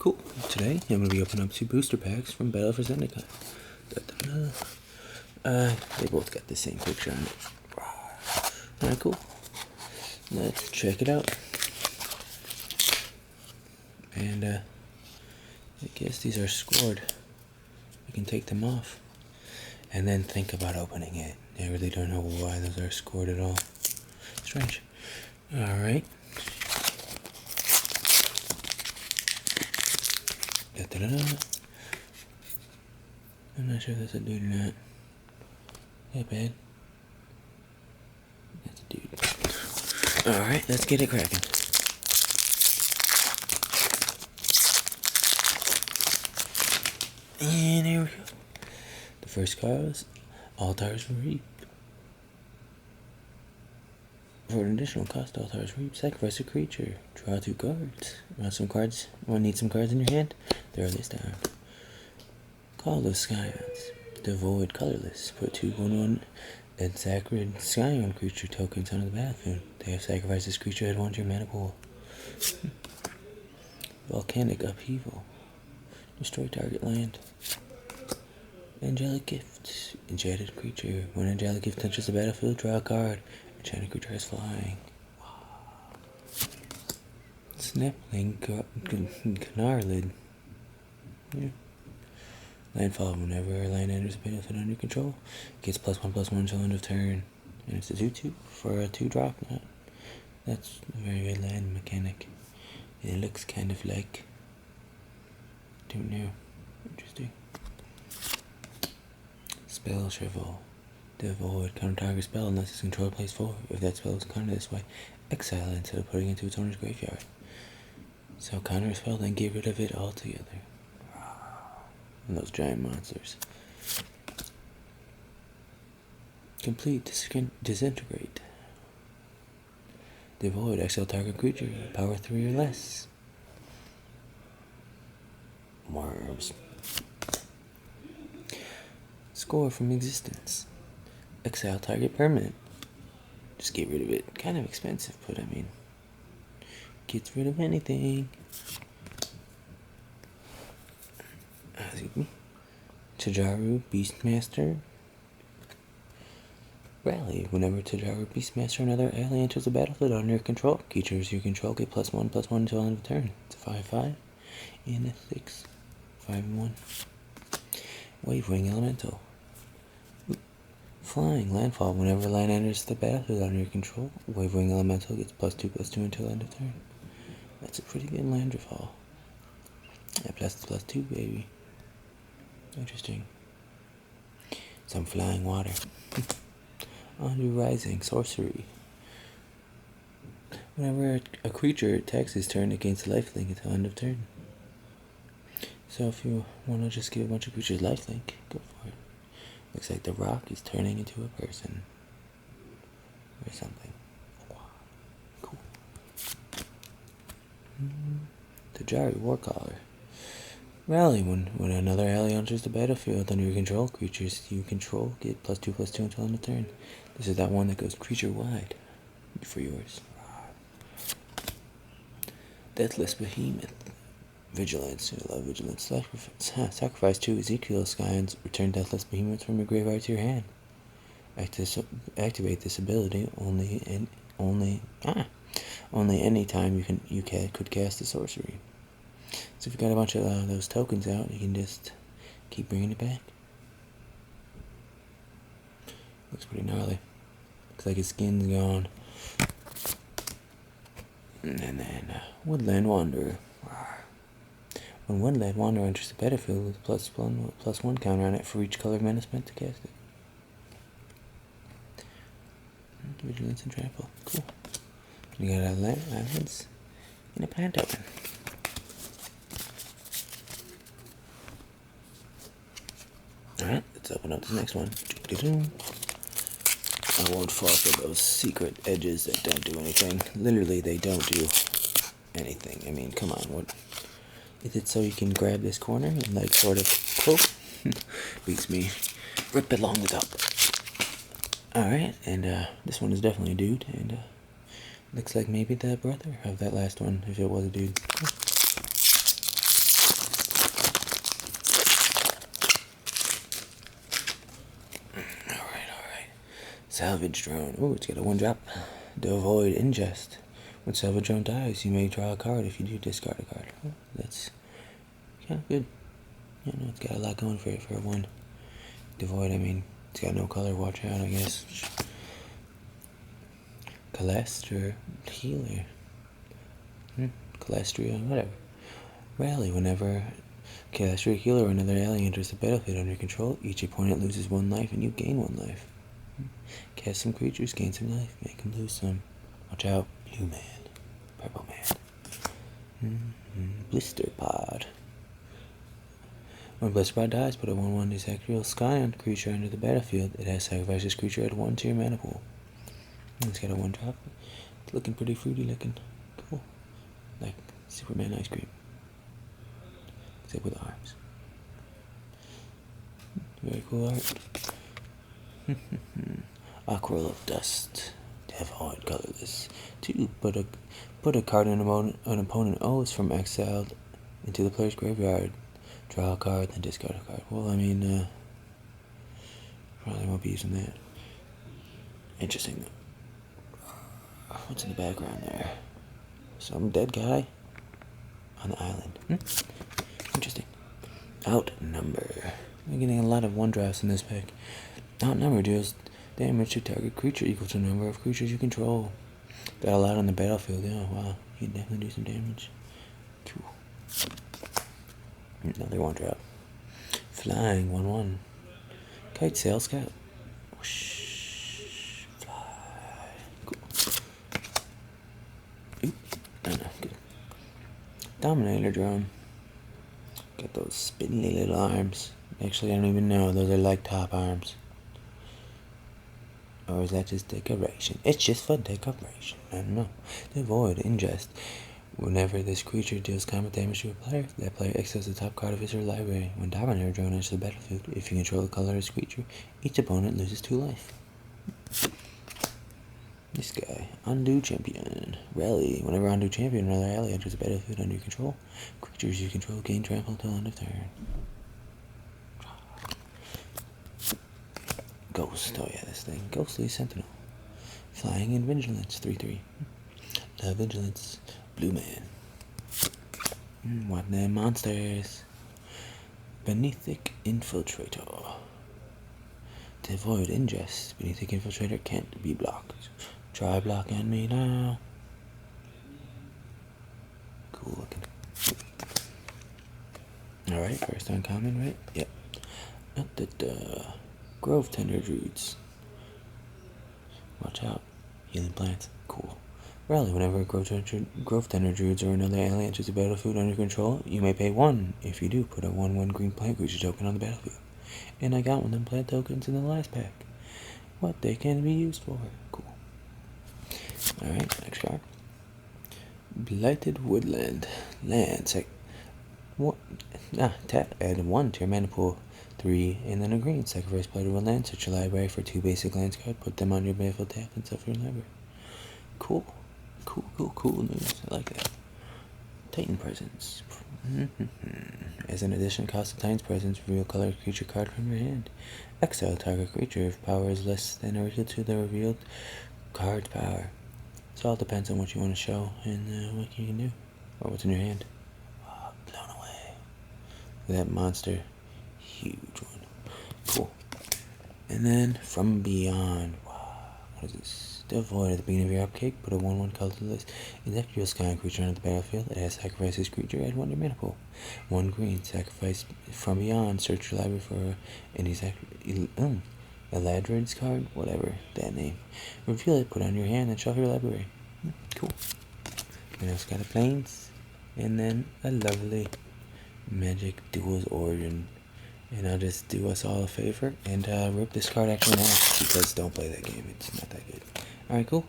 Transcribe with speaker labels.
Speaker 1: Cool. Today I'm going to be opening up 2 booster packs from Battle for Zendikar. They both got the same picture on it. Alright, cool. Let's check it out. And I guess these are scored. We can take them off and then think about opening it. I really don't know why those are scored at all. Strange. Alright. I'm not sure if that's a dude or not. Hey, bad. That's a dude. Alright, let's get it cracking. And here we go. The first card is Altar's Reap. For an additional cost, Altar's Reap, sacrifice a creature. Draw 2 cards. Want some cards? Need some cards in your hand? Throw this down. Colorless Scions. Devoid colorless. Put 2/1/1 and sacred Scion creature tokens onto the battlefield. They have sacrificed this creature at 1 to your mana pool. Volcanic Upheaval. Destroy target land. Angelic Gift. Enchanted creature. When Angelic Gift touches the battlefield, draw a card. Enchanted creature is flying. Snapling Gnarlid. Yeah. Landfall. Whenever a land enters the battlefield under control, gets +1/+1 until end of turn. And it's a 2/2 for a 2-drop. That's a very good land mechanic. It looks kind of like... don't know. Interesting. Spell Shrivel. Devoid. Counter target spell unless its controller plays 4. If that spell is countered this way, exile it instead of putting it into its owner's graveyard. So counter a spell, then get rid of it altogether. And those giant monsters. Complete. Disintegrate. Devoid. Exile target creature. Power 3 or less. Worms. Score from existence. Exile target permanent. Just get rid of it. Kind of expensive, but I mean, gets rid of anything. Excuse me. Tajaru Beastmaster. Rally. Whenever Tajaru Beastmaster or another ally enters the battlefield under your control, creatures you control get +1/+1 until end of turn. It's a 5/5 and a 6. 5/1. Wavering Elemental. Flying Landfall. Whenever land enters the battlefield under your control, Wavering Elemental gets +2/+2 until end of turn. That's a pretty good landfall. Yeah, +2, baby. Interesting. Some flying water. Onto Rising Sorcery. Whenever a creature attacks his turn, it gains lifelink until end of turn. So if you want to just give a bunch of creatures lifelink, go for it. Looks like the rock is turning into a person. Or something. Cool. Tajari Warcaller. Rally. When another ally enters the battlefield under your control, creatures you control get +2/+2 until end of turn. This is that one that goes creature wide for yours. Deathless Behemoth. Vigilance. I love Vigilance. Sacrifice 2 Ezekiel Scions. Return Deathless Behemoth from your graveyard to your hand. Activate this ability only any time you could cast a sorcery. So if you got a bunch of those tokens out, you can just keep bringing it back. Looks pretty gnarly. Looks like his skin's gone. And then Woodland Wanderer. When Woodland Wanderer enters the battlefield with +1/+1 counter on it for each color mana spent to cast it. Vigilance and Trample. Cool. You got islands and a plant token. Alright, let's open up this next one. I won't fall for those secret edges that don't do anything. Literally, they don't do anything. I mean, come on, what? Is it so you can grab this corner and like sort of quote? Beats me. Rip it along the top. Alright, and this one is definitely a dude, and looks like maybe the brother of that last one, if it was a dude. Salvage Drone. Oh, it's got a 1-drop. Devoid Ingest. When Salvage Drone dies, you may draw a card. If you do, discard a card. Oh, that's kind of good. You know, it's got a lot going for it for a 1. Devoid, I mean, it's got no color. Watch out, I guess. Calestra Healer. Calestria, whatever. Rally. Whenever Calestria Healer or another alien enters the battlefield under your control, each opponent loses 1 life and you gain 1 life. Cast some creatures, gain some life, make them lose some. Watch out. Blue Man. Purple Man. Blister Pod. When Blister Pod dies, put a 1/1 Desacral Scion creature under the battlefield. It has sacrificed this creature, add 1 to your mana pool. It's got a 1-drop. It's looking pretty fruity looking. Cool. Like Superman ice cream. Except with arms. Very cool art. Aquarel of Dust. Devoid, colorless. 2. Put a card an opponent owes from exiled into the player's graveyard. Draw a card, then discard a card. Well, I mean, probably won't be using that. Interesting. What's in the background there? Some dead guy on the island. Interesting. Outnumber. We're getting a lot of 1-drops in this pack. Outnumber deals damage to target creature equal to the number of creatures you control. Got a lot on the battlefield, yeah, wow. You can definitely do some damage. Cool. Another 1-drop. Flying, 1/1. Kite Sail Scout. Whoosh. Fly. Cool. Oop. I know, good. Dominator Drone. Got those spindly little arms. Actually, I don't even know. Those are like top arms. Or is that just decoration? It's just for decoration. I don't know. Devoid Ingest. Whenever this creature deals combat damage to a player, that player exiles the top card of his or her library. When Dominator Drone enters the battlefield, if you control the color of this creature, each opponent loses 2 life. This guy. Undo Champion. Rally. Whenever Undo Champion or another ally enters the battlefield under your control, creatures you control gain trample until end of turn. Ghost. Oh yeah, this thing. Ghostly Sentinel. Flying in Vigilance. 3/3. Vigilance. Blue Man. What them monsters? Beneathic Infiltrator. Devoid Ingest. Beneathic Infiltrator can't be blocked. Try blocking me now. Cool looking. Alright, first uncommon, right? Yep. Grove Tender Druids. Watch out. Healing plants. Cool. Rally. Whenever a Grove Tender Druids or another alien enters the battlefield under control, you may pay 1. If you do, put a 1/1 green plant creature token on the battlefield. And I got one of them plant tokens in the last pack. What they can be used for. Cool. Alright, next card. Blighted Woodland. Land. Tap. Add 1 to your mana pool. 3, and then a green. Sacrifice Blighted Woodland. Search your library for 2 basic lands card. Put them on your battlefield tap and stuff for your library. Cool. Cool news. I like that. Titan Presence. As an addition, cost of Titan's Presence, reveal color creature card from your hand. Exile target creature if power is less than or equal to the revealed card's power. So it all depends on what you want to show and what you can do. Or what's in your hand. Oh, blown away. Look at that monster. Huge one. Cool. And then From Beyond. Wow. What is this? Devoid. At the beginning of your upkeep, put a 1/1 colorless Electrical Sky creature onto the battlefield. It has sacrificed this creature, add 1 to your mana pool. 1 green. Sacrifice From Beyond. Search your library for an Eladrin's card, whatever that name. Reveal it, put it on your hand, and shuffle your library. Cool. And also got a Plains, and then a lovely Magic Duel's Origin. And I'll just do us all a favor and rip this card actually in half, because don't play that game, it's not that good. Alright, cool.